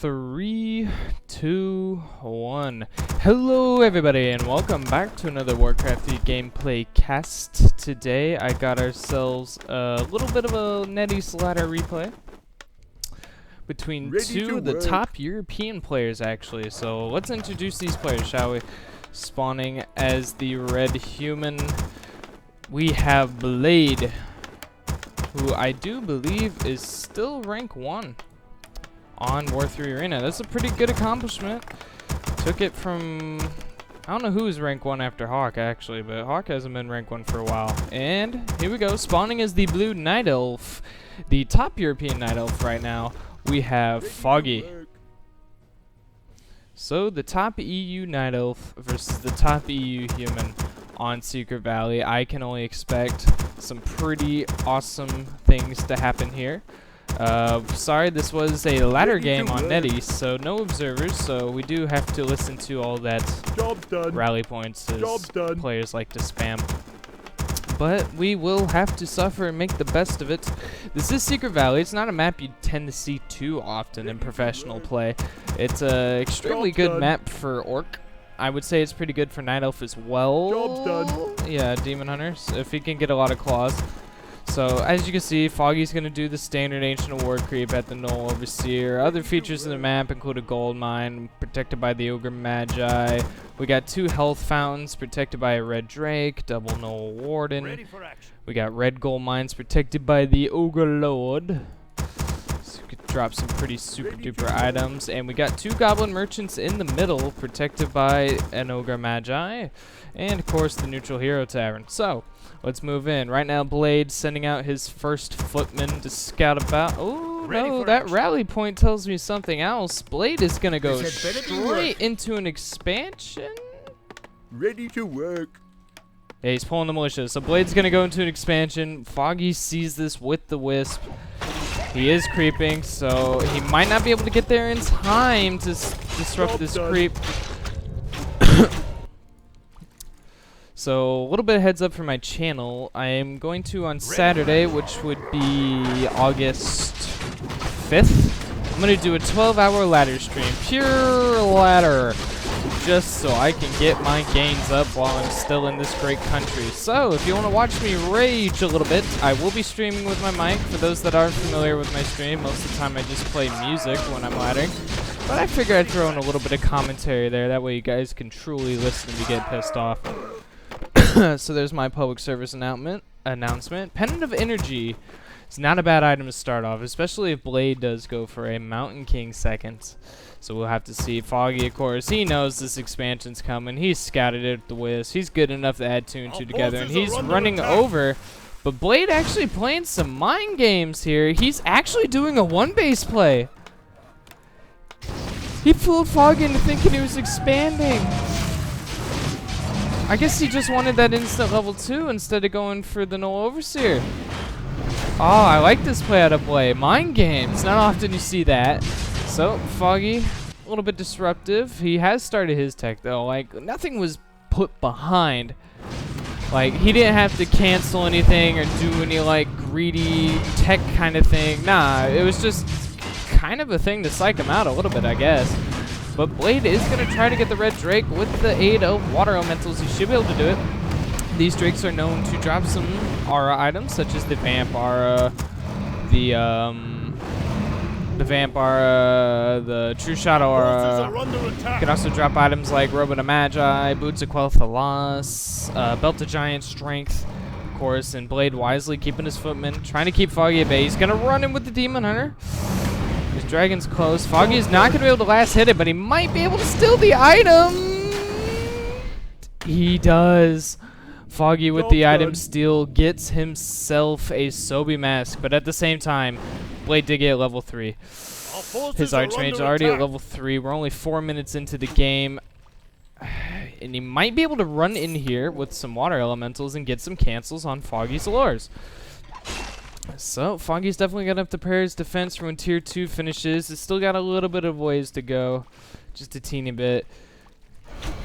3, 2, 1. Hello everybody and welcome back to another Warcrafty gameplay cast. Today I got ourselves a little bit of a Nettie's Ladder replay between two of the top European players actually. So let's introduce these players, shall we? Spawning as the red human, we have Blade, who I do believe is still rank 1 on War 3 Arena. That's a pretty good accomplishment. Took it from, I don't know who's rank 1 after Hawk actually, but Hawk hasn't been rank 1 for a while. And here we go, spawning as the blue Night Elf, the top European Night Elf right now, we have Foggy. So the top EU Night Elf versus the top EU human on Secret Valley. I can only expect some pretty awesome things to happen here. Sorry, this was a ladder game on Nettie, so no observers, so we do have to listen to all that rally points as players like to spam. But we will have to suffer and make the best of it. This is Secret Valley. It's not a map you tend to see too often in professional play. It's an extremely good map for Orc. I would say it's pretty good for Night Elf as well. Yeah, Demon Hunters, if he can get a lot of claws. So, as you can see, Foggy's going to do the standard Ancient War creep at the Null Overseer. Other features in the map include a gold mine, protected by the Ogre Magi. We got 2 health fountains, protected by a red drake, double Null Warden. We got red gold mines, protected by the Ogre Lord. So we could drop some pretty super duper items. And we got 2 goblin merchants in the middle, protected by an Ogre Magi. And, of course, the neutral hero tavern. So, let's move in. Right now, Blade sending out his first footman to scout about. Oh, no, that rally point tells me something else. Blade is going to go straight into an expansion. Ready to work. Yeah, he's pulling the militia. So Blade's going to go into an expansion. Foggy sees this with the Wisp. He is creeping, so he might not be able to get there in time to disrupt this creep. So, a little bit of heads up for my channel. I am going to, on Saturday, which would be August 5th, I'm going to do a 12-hour ladder stream. Pure ladder. Just so I can get my gains up while I'm still in this great country. So, if you want to watch me rage a little bit, I will be streaming with my mic. For those that aren't familiar with my stream, most of the time I just play music when I'm laddering. But I figured I'd throw in a little bit of commentary there. That way you guys can truly listen if you get pissed off. So there's my public service announcement. Pendant of Energy. It's not a bad item to start off, especially if Blade does go for a Mountain King second. So we'll have to see. Foggy, of course, he knows this expansion's coming. He's scouted it at the Wisp. He's good enough to add 2 and 2 together, and he's running over. But Blade actually playing some mind games here. He's actually doing a 1-base play. He fooled Foggy into thinking he was expanding. I guess he just wanted that instant level 2 instead of going for the Null Overseer. Oh, I like this play out of Blade. Mind games. Not often you see that. So, Foggy, a little bit disruptive. He has started his tech, though. Like, nothing was put behind. Like, he didn't have to cancel anything or do any, like, greedy tech kind of thing. Nah, it was just kind of a thing to psych him out a little bit, I guess. But Blade is going to try to get the red drake with the aid of water elementals. He should be able to do it. These drakes are known to drop some aura items, such as the vamp aura, the vamp aura, the true shot aura. You can also drop items like Robe of Magi, Boots of Quel'Thalas, Belt of Giant Strength, of course. And Blade wisely keeping his footman, trying to keep Foggy at bay. He's going to run in with the Demon Hunter. His dragon's close. Foggy is not going to be able to last hit it, but he might be able to steal the item. He does. Foggy with the item steal gets himself a Sobi mask, but at the same time, Blade did get level 3. His Archmage already at level 3. We're only 4 minutes into the game. And he might be able to run in here with some water elementals and get some cancels on Foggy's lures. So, Foggy's definitely going to have to prepare his defense for when Tier 2 finishes. It's still got a little bit of ways to go. Just a teeny bit.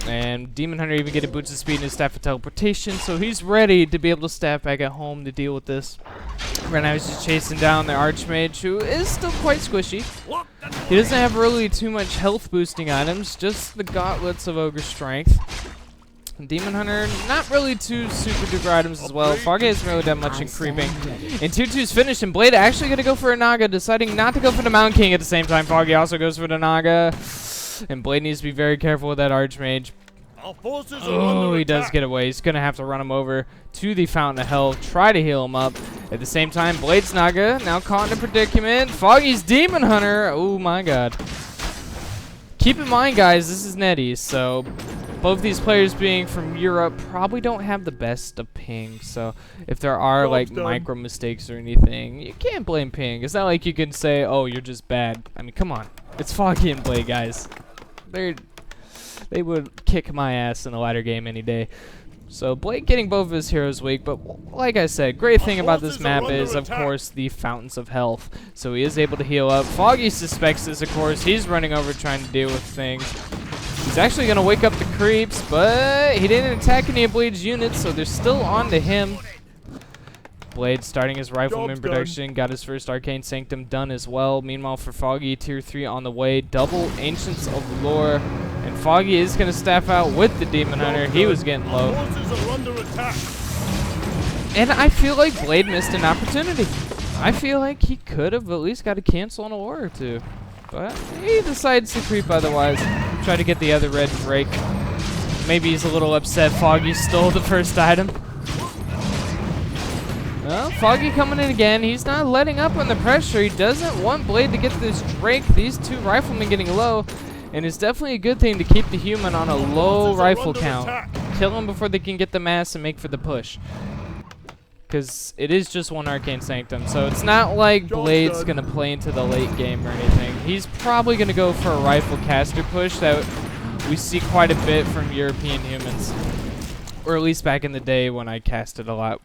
And Demon Hunter even getting boots of speed and his staff of teleportation, so he's ready to be able to staff back at home to deal with this. Right now he's just chasing down the Archmage, who is still quite squishy. He doesn't have really too much health boosting items, just the gauntlets of Ogre Strength. Demon Hunter, not really two super duper items as well. Foggy hasn't really done much in creeping. And tier 2's finished, and Blade actually gonna go for a Naga, deciding not to go for the Mountain King at the same time. Foggy also goes for the Naga. And Blade needs to be very careful with that Archmage. Oh, he does get away. He's going to have to run him over to the Fountain of Hell, try to heal him up. At the same time, Blade's Naga now caught in a predicament. Foggy's Demon Hunter. Oh, my God. Keep in mind, guys, this is NetEase, so both these players being from Europe probably don't have the best of ping. So if there are, like, micro mistakes or anything, you can't blame ping. It's not like you can say, oh, you're just bad. I mean, come on. It's Foggy and Blade, guys. They would kick my ass in a ladder game any day. So Blade getting both of his heroes weak, but like I said, great thing about this map is, of course, the fountains of health. So he is able to heal up. Foggy suspects this, of course. He's running over trying to deal with things. He's actually going to wake up the creeps, but he didn't attack any of Blade's units, so they're still on to him. Blade starting his Rifleman production, got his first Arcane Sanctum done as well. Meanwhile, for Foggy, tier 3 on the way. Double Ancients of Lore. And Foggy is going to staff out with the Demon Hunter. He was getting low. And I feel like Blade missed an opportunity. I feel like he could have at least got a cancel on a Lore or two. But he decides to creep otherwise. Try to get the other red break. Maybe he's a little upset Foggy stole the first item. Well, Foggy coming in again. He's not letting up on the pressure. He doesn't want Blade to get this Drake. These two riflemen getting low. And it's definitely a good thing to keep the human on a low rifle count. Kill them before they can get the mass and make for the push. Because it is just one Arcane Sanctum. So it's not like Blade's going to play into the late game or anything. He's probably going to go for a rifle caster push that we see quite a bit from European humans. Or at least back in the day when I casted a lot.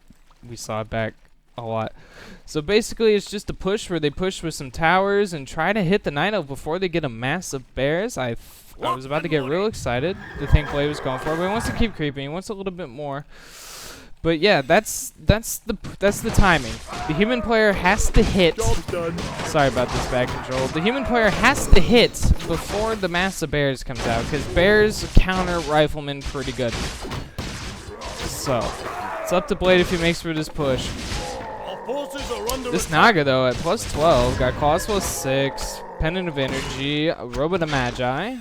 We saw it back a lot. So basically it's just a push where they push with some towers and try to hit the Night Elf before they get a mass of bears. I was about to get real excited to think Blade was going for it, but he wants to keep creeping. He wants a little bit more. But yeah, that's the timing. The human player has to hit. Sorry about this back control. The human player has to hit before the mass of bears comes out, because bears counter riflemen pretty good. So it's up to Blade if he makes for this push. This Naga, though, at plus 12, got Claws plus 6, Pendant of Energy, Robot of Magi.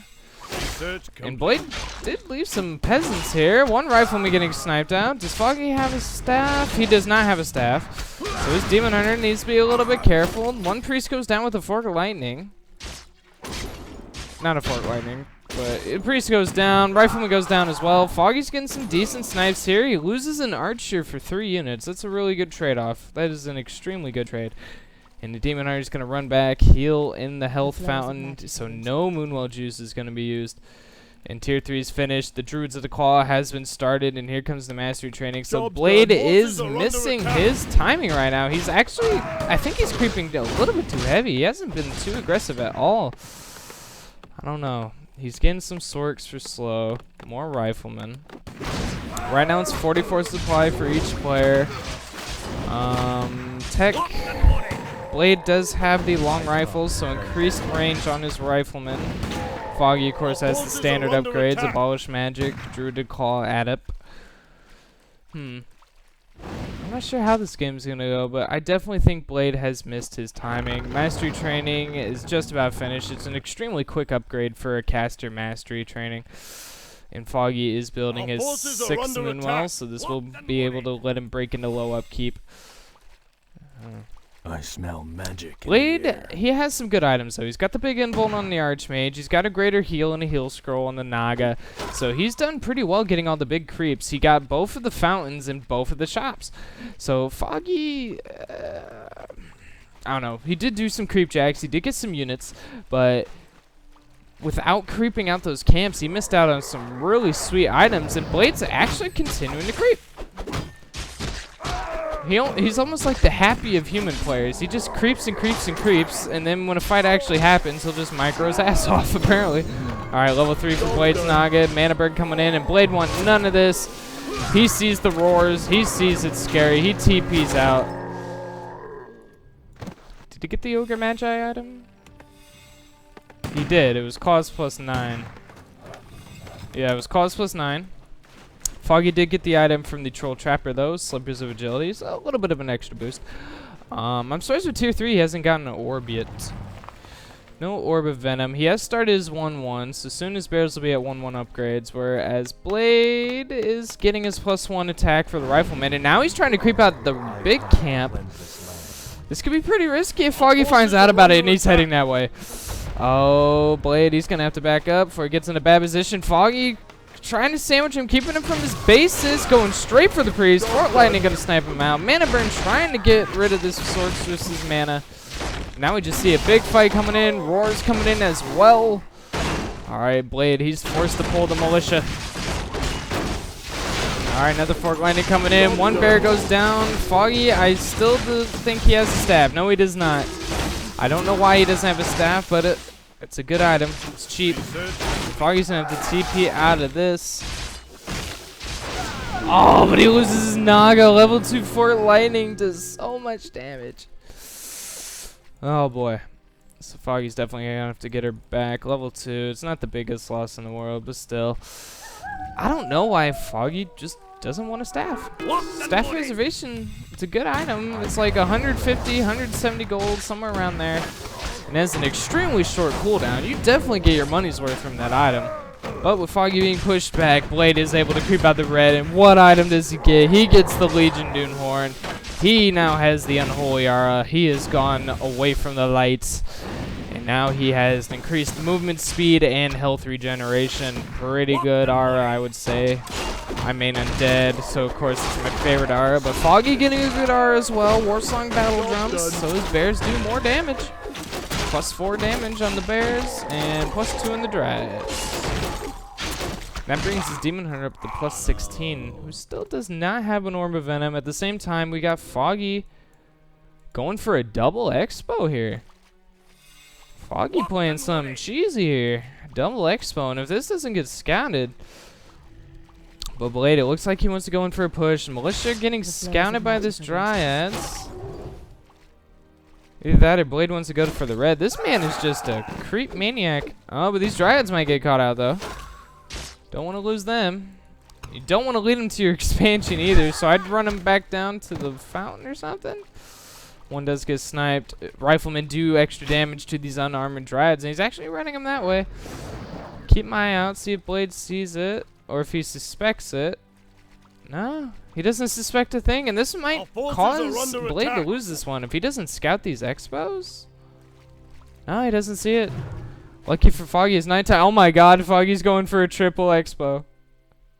And Blade did leave some peasants here. One rifleman getting sniped out. Does Foggy have a staff? He does not have a staff. So his Demon Hunter needs to be a little bit careful. One priest goes down with a Fork of Lightning. Not a Fork of Lightning. But a priest goes down, rifleman goes down as well. Foggy's getting some decent snipes here. He loses an archer for 3 units. That's a really good trade-off. That is an extremely good trade. And the Demon Hunter is going to run back, heal in the health fountain, so no Moonwell juice is going to be used. And tier 3 is finished. The Druids of the Claw has been started, and here comes the mastery training. So Blade is missing his timing right now. He's actually, I think he's creeping a little bit too heavy. He hasn't been too aggressive at all. I don't know. He's getting some Sorks for slow. More riflemen. Right now it's 44 supply for each player. Tech. Blade does have the long rifles, so increased range on his riflemen. Foggy, of course, has the standard upgrades. Abolish Magic, Druid Claw, Adept. I'm not sure how this game's going to go, but I definitely think Blade has missed his timing. Mastery training is just about finished. It's an extremely quick upgrade for a caster mastery training. And Foggy is building his 6th Moonwell, so this will be able to let him break into low upkeep. I smell magic. Blade, he has some good items, though. He's got the big invuln on the Archmage. He's got a greater heal and a heal scroll on the Naga. So he's done pretty well getting all the big creeps. He got both of the fountains and both of the shops. So Foggy, I don't know. He did do some creep jacks. He did get some units, but without creeping out those camps, he missed out on some really sweet items. And Blade's actually continuing to creep. He's almost like the Happy of human players. He just creeps and creeps and creeps, and then when a fight actually happens, he'll just micro his ass off, apparently. Alright, level 3 for Blade's not good. Mana Bird coming in, and Blade wants none of this. He sees the roars. He sees it's scary. He TP's out. Did he get the Ogre Magi item? He did. It was Cause plus 9. Yeah, it was Cause plus 9. Foggy did get the item from the Troll Trapper, though. Slippers of Agility. So a little bit of an extra boost. I'm surprised with Tier 3 he hasn't gotten an Orb yet. No Orb of Venom. He has started his 1-1, so soon as bears will be at 1-1 upgrades, whereas Blade is getting his +1 attack for the Rifleman, and now he's trying to creep out the big camp. This could be pretty risky if Foggy finds out about it and he's heading that way. Oh, Blade, he's going to have to back up before he gets in a bad position. Foggy trying to sandwich him, keeping him from his bases, going straight for the Priest. Fort Lightning going to snipe him out. Mana Burn trying to get rid of this Sorceress's mana. Now we just see a big fight coming in. Roars coming in as well. Alright, Blade, he's forced to pull the Militia. Alright, another Fort Lightning coming in. One bear goes down. Foggy, I still do think he has a staff. No, he does not. I don't know why he doesn't have a staff, but it's a good item. It's cheap. Foggy's going to have to TP out of this. Oh, but he loses his Naga. Level 2 Fort Lightning does so much damage. Oh, boy. So Foggy's definitely going to have to get her back. Level 2. It's not the biggest loss in the world, but still. I don't know why Foggy just doesn't want a staff. Staff Preservation, it's a good item. It's like 150, 170 gold, somewhere around there. And has an extremely short cooldown. You definitely get your money's worth from that item. But with Foggy being pushed back, Blade is able to creep out the red. And what item does he get? He gets the Legion Dunehorn. He now has the Unholy Aura. He has gone away from the lights. And now he has increased movement speed and health regeneration. Pretty good aura, I would say. I main Undead, so of course it's my favorite aura. But Foggy getting a good aura as well. Warsong Battle Drums, so his bears do more damage. +4 damage on the bears, and +2 on the dryads. That brings his Demon Hunter up to +16, who still does not have an Orb of Venom. At the same time, we got Foggy going for a double Expo here. Foggy playing something cheesy here. Double Expo, and if this doesn't get scouted... But Blade, it looks like he wants to go in for a push. Militia getting scouted by this Dryads. Either that or Blade wants to go for the red. This man is just a creep maniac. Oh, but these Dryads might get caught out, though. Don't want to lose them. You don't want to lead them to your expansion either, so I'd run them back down to the fountain or something. One does get sniped. Riflemen do extra damage to these unarmored Dryads, and he's actually running them that way. Keep my eye out, see if Blade sees it. Or if he suspects it. No, he doesn't suspect a thing, and this might cause Blade to lose this one if he doesn't scout these Expos. No, he doesn't see it. Lucky for Foggy, it's nighttime. Oh my god, Foggy's going for a triple Expo.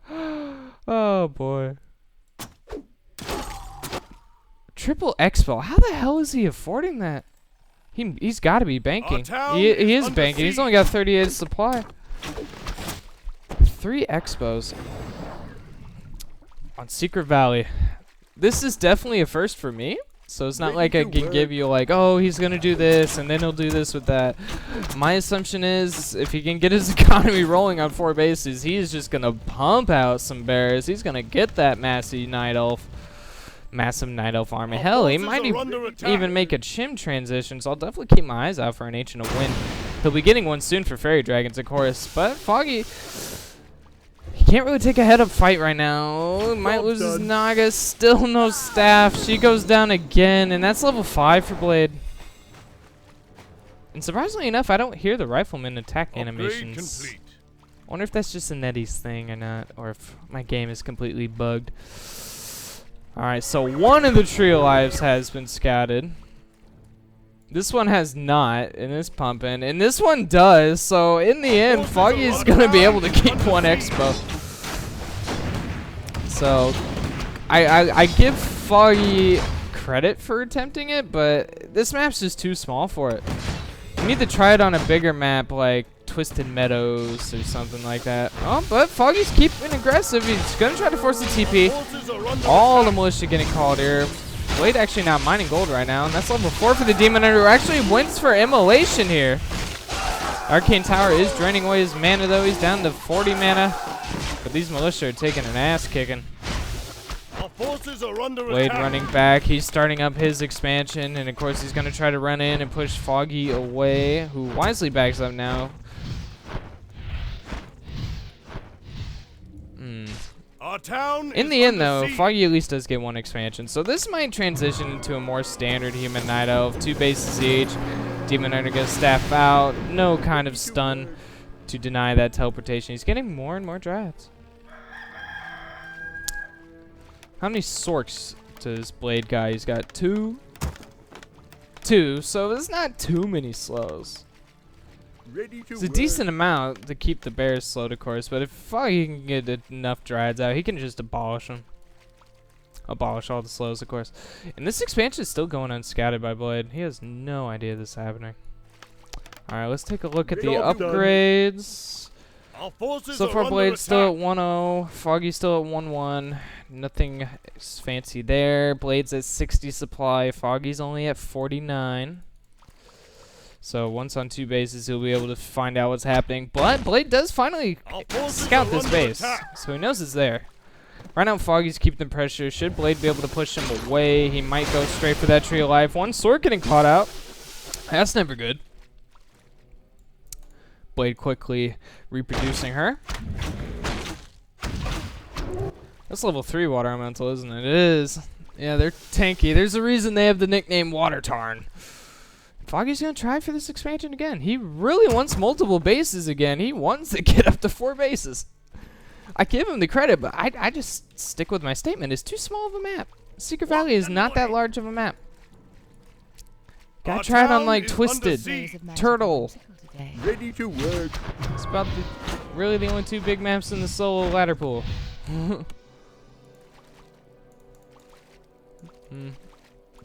Oh boy. Triple Expo, how the hell is he affording that? He's got to be banking. He is banking, he's only got 38 supply. 3 Expos on Secret Valley. This is definitely a first for me. So it's not like I can give you like, oh, he's going to do this and then he'll do this with that. My assumption is if he can get his economy rolling on 4 bases, he's just going to pump out some bears. He's going to get that massive Night Elf army. Hell, he might even make a Chim transition, so I'll definitely keep my eyes out for an Ancient of Wind. He'll be getting one soon for Fairy Dragons, of course. But Foggy... he can't really take a head-up fight right now. Might lose his Naga. Still no staff. She goes down again, and that's level 5 for Blade. And surprisingly enough, I don't hear the Rifleman attack animations. I wonder if that's just a NetEase thing or not, or if my game is completely bugged. Alright, so one of the trio lives has been scouted. This one has not, and it's pumping, and this one does, so in the end, Foggy's going to be able to keep one Expo. So, I give Foggy credit for attempting it, but this map's just too small for it. You need to try it on a bigger map, like Twisted Meadows or something like that. Oh, but Foggy's keeping aggressive. He's going to try to force the TP. All the militia getting called here. Blade actually not mining gold right now, and that's level 4 for the Demon Hunter, who actually wins for immolation here. Arcane Tower is draining away his mana, though. He's down to 40 mana, but these militia are taking an ass kicking. Blade running back. He's starting up his expansion, and of course he's going to try to run in and push Foggy away, who wisely backs up now. Our town in the end, though, Foggy at least does get one expansion, so this might transition into a more standard human Night Elf. 2 bases each. Demon Hunter gets staff out. No kind of stun to deny that teleportation. He's getting more and more drafts. How many sorks does Blade guy? He's got 2. 2, so there's not too many slows. It's a decent amount to keep the bears slowed, of course, but if Foggy can get enough drides out, he can just abolish them. Abolish all the slows, of course. And this expansion is still going unscouted by Blade. He has no idea this is happening. Alright, let's take a look at the upgrades. So far, Blade's still at 1-0. Foggy's still at 1-1. Nothing fancy there. Blade's at 60 supply. Foggy's only at 49. So once on 2 bases, he'll be able to find out what's happening. But Blade does finally scout this base, so he knows it's there. Right now, Foggy's keeping the pressure. Should Blade be able to push him away? He might go straight for that tree of life. One sword getting caught out. That's never good. Blade quickly reproducing her. That's level 3 water elemental, isn't it? It is. Yeah, they're tanky. There's a reason they have the nickname Water Tarn. Foggy's going to try for this expansion again. He really wants multiple bases again. He wants to get up to 4 bases. I give him the credit, but I just stick with my statement. It's too small of a map. Secret Valley is not that large of a map. Gotta try it on, like, Twisted, Turtle. Ready to work. It's about really the only 2 big maps in the solo ladder pool.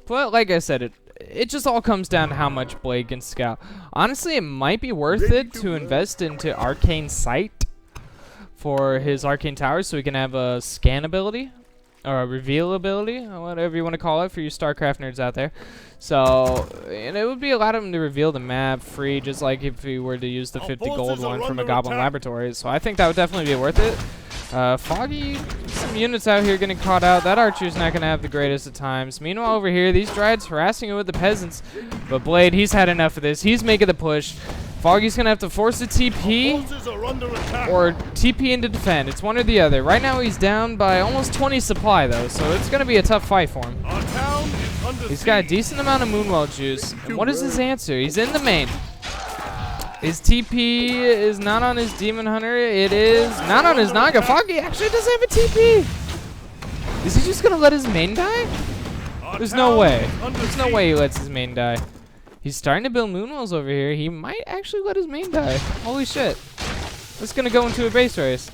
But like I said, it just all comes down to how much Blade can scout. Honestly, it might be worth it to invest into Arcane Sight for his Arcane Tower so he can have a scan ability or a reveal ability, or whatever you want to call it for you StarCraft nerds out there. So, and it would be a lot of him to reveal the map free, just like if he were to use the 50 gold one from a Goblin Laboratory. So I think that would definitely be worth it. Foggy, some units out here getting caught out. That archer's not going to have the greatest of times. Meanwhile, over here, these Drides harassing it with the peasants. But Blade, he's had enough of this. He's making the push. Foggy's going to have to force a TP or TP into defend. It's one or the other. Right now, he's down by almost 20 supply, though, so it's going to be a tough fight for him. He's got a decent amount of Moonwell juice. And what is his answer? He's in the main. His TP is not on his Demon Hunter. It is not on his Naga. Foggy actually doesn't have a TP. Is he just going to let his main die? There's no way. There's no way he lets his main die. He's starting to build Moonwells over here. He might actually let his main die. Holy shit. It's going to go into a base race.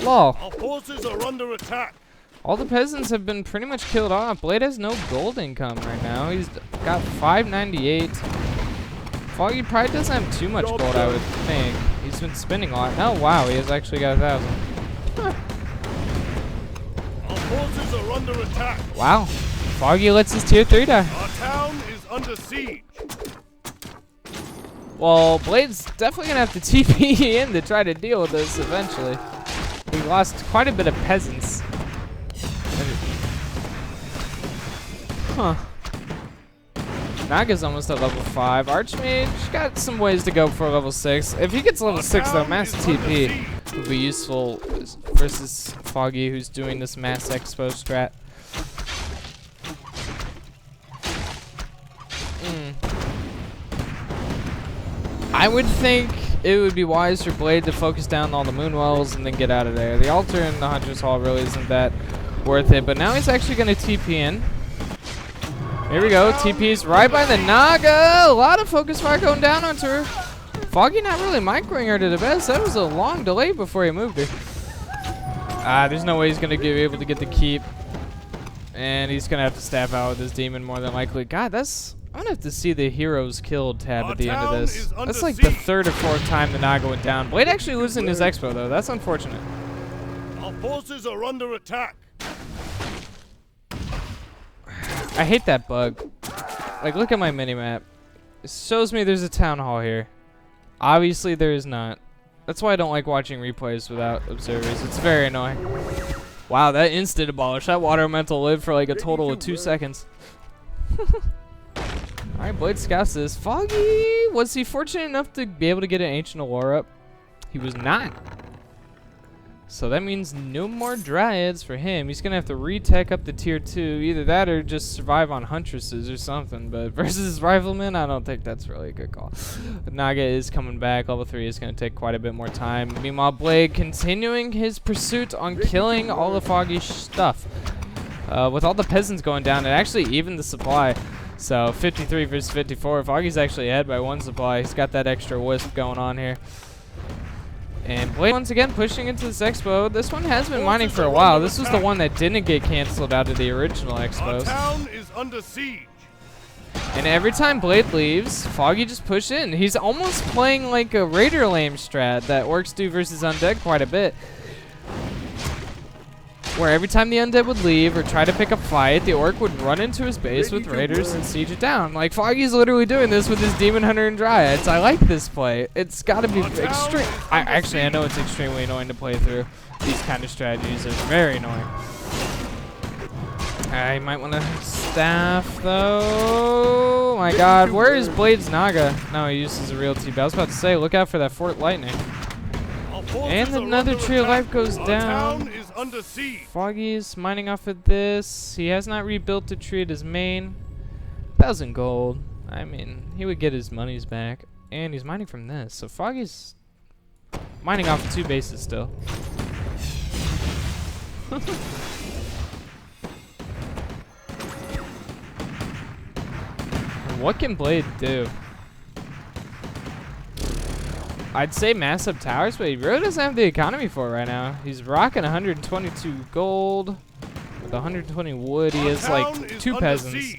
Lol. Our forces are under attack. All the peasants have been pretty much killed off. Blade has no gold income right now. He's got 598. Foggy probably doesn't have too much gold, I would think. He's been spending a lot. Oh, wow, he has actually got 1,000. Huh. Our forces are under attack. Wow. Foggy lets his tier 3 die. Our town is under siege. Well, Blade's definitely going to have to TP in to try to deal with this eventually. He lost quite a bit of peasants. Huh. Naga's almost at level 5. Archmage got some ways to go for level 6. If he gets level 6, though, mass TP would be useful versus Foggy, who's doing this mass expo strat. I would think it would be wise for Blade to focus down on all the Moonwells and then get out of there. The altar in the Hunter's Hall really isn't that worth it, but now he's actually going to TP in. Here we go, TP's right by the Naga. A lot of focus fire going down onto her. Foggy not really microing her to the best. That was a long delay before he moved her. There's no way he's going to be able to get the keep. And he's going to have to staff out with his demon more than likely. God, that's... I'm going to have to see the heroes killed tab at the end of this. That's like the 3rd or 4th time the Naga went down. Blade actually losing his expo, though. That's unfortunate. Our forces are under attack. I hate that bug. Like, look at my minimap. It shows me there's a town hall here. Obviously, there is not. That's why I don't like watching replays without observers. It's very annoying. Wow, that instant abolish. That water elemental lived for like a total of 2 seconds. Alright, Blade scouts this. Foggy! Was he fortunate enough to be able to get an Ancient Allure up? He was not. So that means no more Dryads for him. He's going to have to retech up the tier 2. Either that or just survive on Huntresses or something. But versus Rifleman, I don't think that's really a good call. Naga is coming back. Level 3 is going to take quite a bit more time. Meanwhile, Blade continuing his pursuit on killing all the Foggy stuff. With all the peasants going down, it actually evened the supply. So 53 versus 54. Foggy's actually ahead by 1 supply. He's got that extra wisp going on here. And Blade once again pushing into this expo. This one has been mining for a while. This was the one that didn't get canceled out of the original expos. Our town is under siege. And every time Blade leaves, Foggy just push in. He's almost playing like a Raider lame strat that Orcs do versus Undead quite a bit. Where every time the Undead would leave or try to pick a fight, the Orc would run into his base with Raiders and siege it down. Like, Foggy's literally doing this with his Demon Hunter and Dryads. I like this play. It's got to be extreme. I know it's extremely annoying to play through. These kind of strategies are very annoying. I might want to staff, though. Oh, my God. Where is Blade's Naga? No, he uses a real TP. I was about to say, look out for that Fort Lightning. And another tree of life goes down. Under siege. Foggy's mining off of this. He has not rebuilt the tree at his main. 1,000 gold. I mean, he would get his monies back. And he's mining from this. So Foggy's mining off of 2 bases still. What can Blade do? I'd say massive towers, but he really doesn't have the economy for it right now. He's rocking 122 gold with 120 wood. He has like 2 peasants.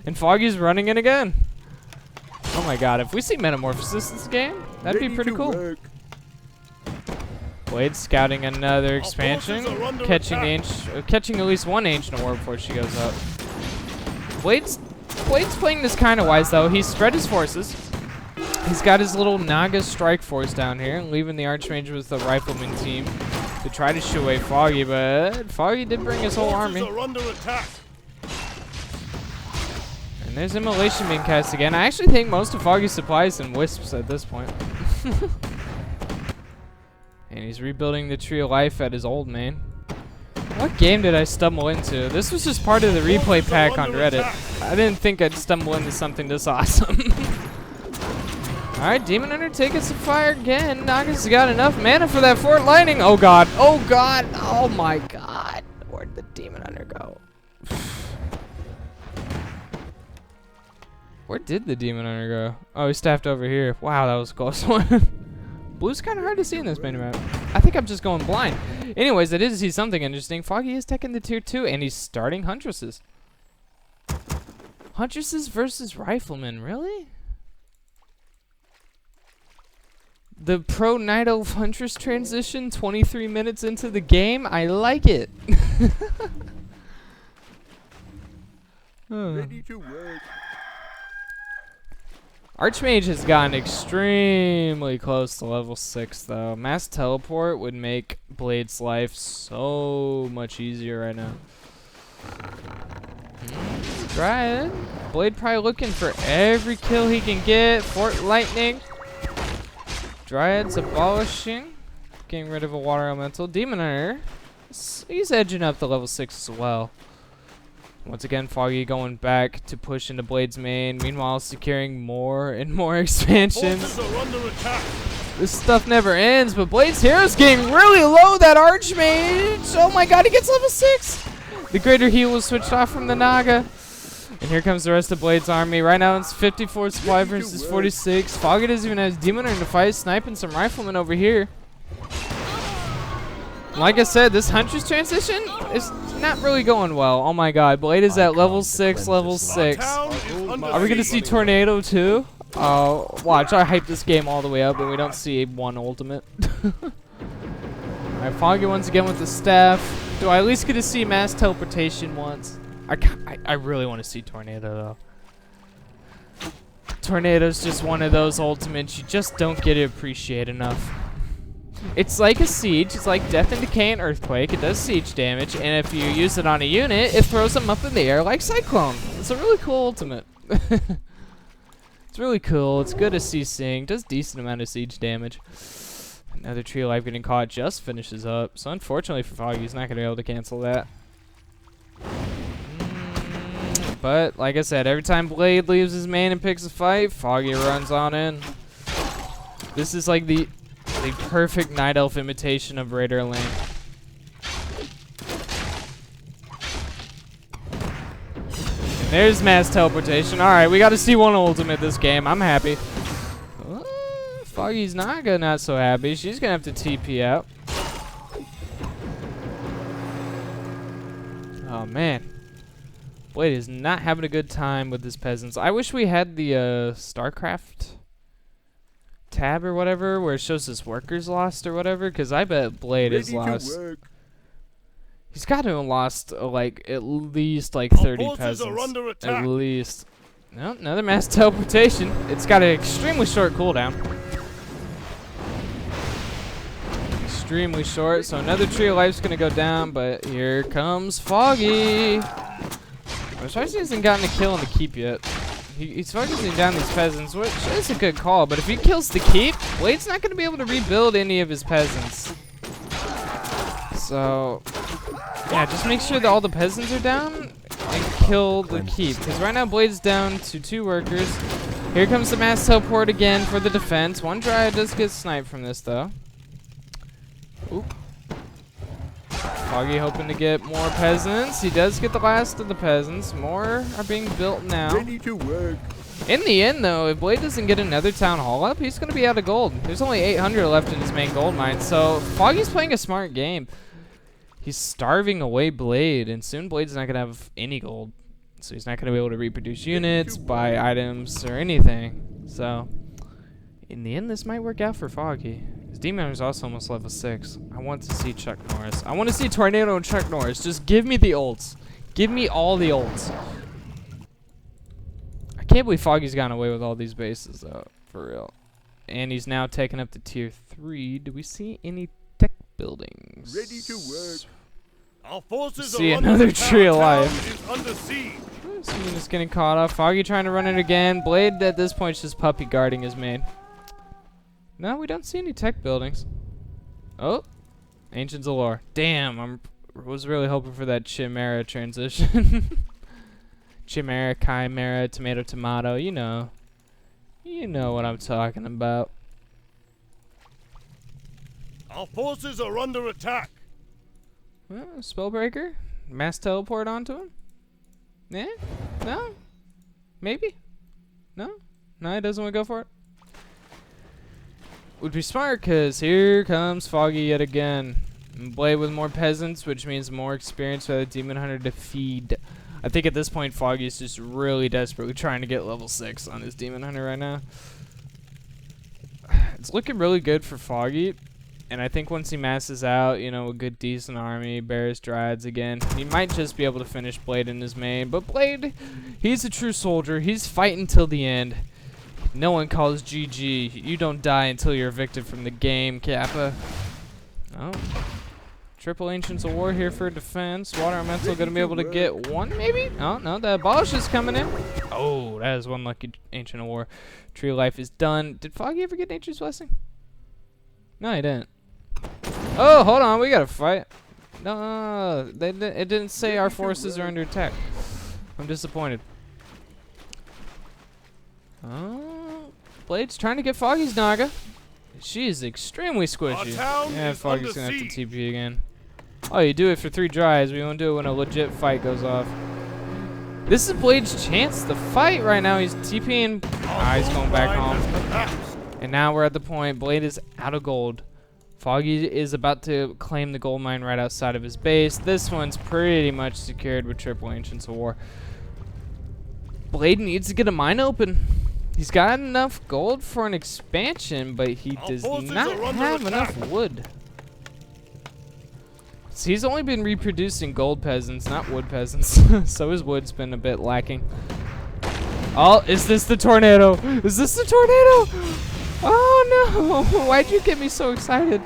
And Foggy's running it again. Oh my God, if we see Metamorphosis this game, that'd be pretty cool. Blade scouting another expansion, catching at least 1 Ancient Orb before she goes up. Blade's playing this kind of wise though. He's spread his forces. He's got his little Naga strike force down here, and leaving the Archmage with the Rifleman team to try to shoo away Foggy, but Foggy did bring his whole army. And there's Immolation being cast again. I actually think most of Foggy's supplies and wisps at this point. And he's rebuilding the Tree of Life at his old main. What game did I stumble into? This was just part of the replay pack on Reddit. I didn't think I'd stumble into something this awesome. Alright, Demon Hunter taking some fire again. Naga's got enough mana for that Fort Lightning. Oh God. Oh God. Oh my God. Where'd the Demon Hunter go? Where did the Demon Hunter go? Oh, he staffed over here. Wow, that was a close one. Blue's kind of hard to see in this minimap. I think I'm just going blind. Anyways, I did see something interesting. Foggy is taking the tier 2, and he's starting Huntresses. Huntresses versus Riflemen, really? The Pro Night Elf Huntress transition 23 minutes into the game. I like it. Ready to work. Archmage has gotten extremely close to level 6 though. Mass Teleport would make Blade's life so much easier right now. Dryad. Blade probably looking for every kill he can get. Fort Lightning. Dryad's abolishing, getting rid of a water elemental. Demon Hunter, he's edging up to level 6 as well. Once again, Foggy going back to push into Blade's main. Meanwhile, securing more and more expansions. This stuff never ends, but Blade's hero's getting really low. That Archmage, oh my God, he gets level 6. The Greater Heal was switched off from the Naga. And here comes the rest of Blade's army. Right now it's 54 supply versus 46. Foggy doesn't even have his Demon Hunter to fight, sniping some Riflemen over here. Like I said, this Huntress transition is not really going well. Oh my God, Blade is at level 6, level 6. Are we going to see Tornado too? Oh, watch, I hype this game all the way up and we don't see 1 ultimate. Alright, Foggy once again with the staff. Do I at least get to see mass teleportation once? I really want to see Tornado, though. Tornado's just one of those ultimates you just don't get to appreciate enough. It's like a siege. It's like Death and Decay and Earthquake. It does siege damage, and if you use it on a unit, it throws them up in the air like Cyclone. It's a really cool ultimate. It's really cool. It's good to see Sing. Does decent amount of siege damage. Another Tree of Life getting caught just finishes up. So unfortunately for Foggy, he's not going to be able to cancel that. But like I said, every time Blade leaves his main and picks a fight, Foggy runs on in. This is like the perfect Night Elf imitation of Raider Lane. And there's mass teleportation. Alright, we got to see one ultimate this game. I'm happy. Foggy's not so happy. She's going to have to TP out. Oh, man. Blade is not having a good time with his peasants. I wish we had the StarCraft tab or whatever where it shows his workers lost or whatever, because I bet Blade is lost. He's got to have lost like at least like 30 peasants. At least. No, another mass teleportation. It's got an extremely short cooldown. Extremely short, so another Tree of Life's gonna go down, but here comes Foggy. I'm surprised he hasn't gotten a kill on the keep yet. He's focusing down these peasants, which is a good call, but if he kills the keep, Blade's not going to be able to rebuild any of his peasants. So, yeah, just make sure that all the peasants are down and kill the keep. Because right now Blade's down to 2 workers. Here comes the mass teleport again for the defense. One Dryad does get sniped from this, though. Oop. Foggy hoping to get more peasants. He does get the last of the peasants. More are being built now. Ready to work. In the end, though, if Blade doesn't get another town hall up, he's going to be out of gold. There's only 800 left in his main gold mine, so Foggy's playing a smart game. He's starving away Blade, and soon Blade's not going to have any gold. So he's not going to be able to reproduce units, buy items, or anything. So, in the end, this might work out for Foggy. His Demon Hunter's also almost level 6. I want to see Chuck Norris. I want to see Tornado and Chuck Norris. Just give me the ults. Give me all the ults. I can't believe Foggy's gotten away with all these bases, though. For real. And he's now taken up to tier 3. Do we see any tech buildings? Ready to work. Our forces see are another Tree of Life. Is under siege. Someone is getting caught up. Foggy trying to run it again. Blade at this point is just puppy guarding his main. No, we don't see any tech buildings. Oh, Ancient Zalor. Damn, I was really hoping for that Chimera transition. Chimera, Chimera, Tomato, Tomato. You know what I'm talking about. Our forces are under attack. Well, Spellbreaker, mass teleport onto him. Yeah, no, maybe, no, he doesn't want to go for it. Would be smart, because here comes Foggy yet again. And Blade with more peasants, which means more experience for the Demon Hunter to feed. I think at this point, Foggy is just really desperately trying to get level 6 on his Demon Hunter right now. It's looking really good for Foggy. And I think once he masses out, you know, a good decent army, Bears, Dryads again, he might just be able to finish Blade in his main. But Blade, he's a true soldier. He's fighting till the end. No one calls GG. You don't die until you're evicted from the game, Kappa. Oh. Triple Ancients of War here for defense. Water Elemental going to be able to get one, maybe? Oh, no. The Abolish is coming in. Oh, that is one lucky Ancient of War. Tree of Life is done. Did Foggy ever get Nature's Blessing? No, he didn't. Oh, hold on. We got to fight. No, it didn't say our forces are under attack. I'm disappointed. Oh. Blade's trying to get Foggy's Naga. She is extremely squishy. Yeah, Foggy's going to have to TP again. Oh, you do it for 3 Dryads. We won't do it when a legit fight goes off. This is Blade's chance to fight right now. He's TPing. He's going back home. And now we're at the point. Blade is out of gold. Foggy is about to claim the gold mine right outside of his base. This one's pretty much secured with Triple Ancients of War. Blade needs to get a mine open. He's got enough gold for an expansion, but he does not have enough wood. peasants. He's only been reproducing gold peasants, not wood peasants. So his wood's been a bit lacking. Oh, is this the tornado? Is this the tornado? Oh no! Why'd you get me so excited?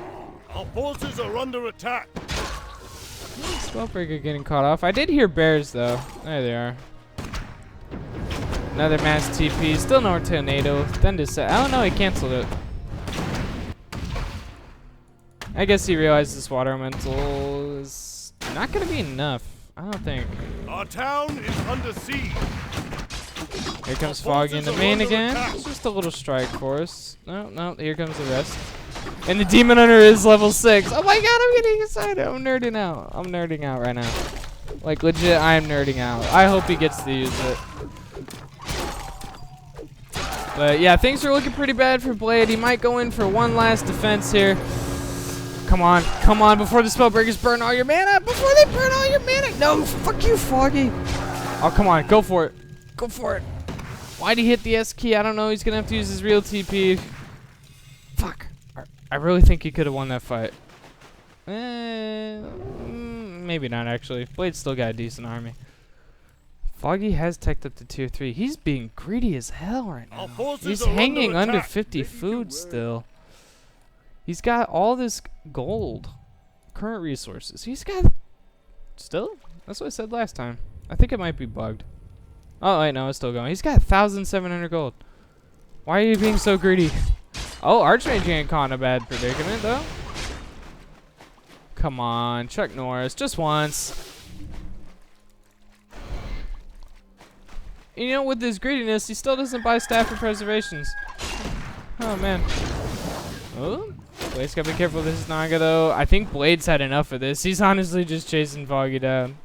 Our forces are under attack. Spellbreaker getting caught off. I did hear bears though. There they are. Another mass TP. Still no tornado. Then just said, oh no, he canceled it. I guess he realized this water elemental is not gonna be enough. I don't think. Our town is under siege. Here comes Foggy in the main again. It's just a little strike force. No, no, here comes the rest. And the Demon Hunter is level 6. Oh my god, I'm getting excited. I'm nerding out. I'm nerding out right now. Like, legit, I am nerding out. I hope he gets to use it. But yeah, things are looking pretty bad for Blade. He might go in for one last defense here. Come on, before the Spellbreakers burn all your mana. Before they burn all your mana. No, fuck you, Foggy. Oh, come on, go for it. Go for it. Why'd he hit the S key? I don't know. He's going to have to use his real TP. Fuck. I really think he could have won that fight. Maybe not, actually. Blade's still got a decent army. Foggy has teched up to tier 3. He's being greedy as hell right now. He's hanging under 50 food still. He's got all this gold. Current resources. He's got... Still? That's what I said last time. I think it might be bugged. Oh, wait, no, it's still going. He's got 1,700 gold. Why are you being so greedy? Oh, Archmage ain't caught in a bad predicament, though. Come on, Chuck Norris. Just once. You know, with his greediness, he still doesn't buy Staff of Preservations. Oh, man. Oh, Blade's gotta be careful with this Naga, though. I think Blade's had enough of this. He's honestly just chasing Foggy down.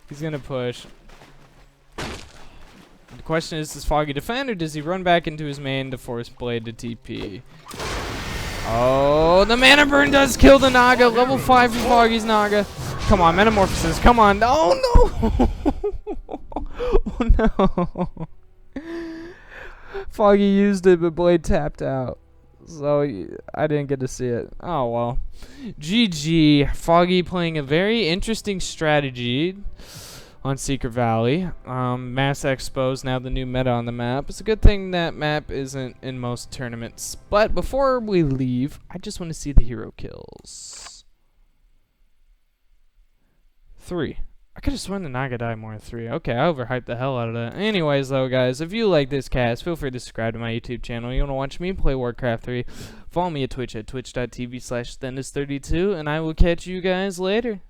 He's gonna push. The question is, does Foggy defend, or does he run back into his main to force Blade to TP? Oh, the Mana Burn does kill the Naga. Level 5 for Foggy's Naga. Come on, Metamorphosis. Come on. Oh, no. Oh, no. Foggy used it, but Blade tapped out. So, I didn't get to see it. Oh, well. GG. Foggy playing a very interesting strategy on Secret Valley. Mass Expo's now the new meta on the map. It's a good thing that map isn't in most tournaments. But before we leave, I just want to see the hero kills. 3. I could have sworn the Naga died more than 3. Okay, I overhyped the hell out of that. Anyways, though, guys, if you like this cast, feel free to subscribe to my YouTube channel. You want to watch me play Warcraft 3, follow me at Twitch at twitch.tv/Stennis32, and I will catch you guys later.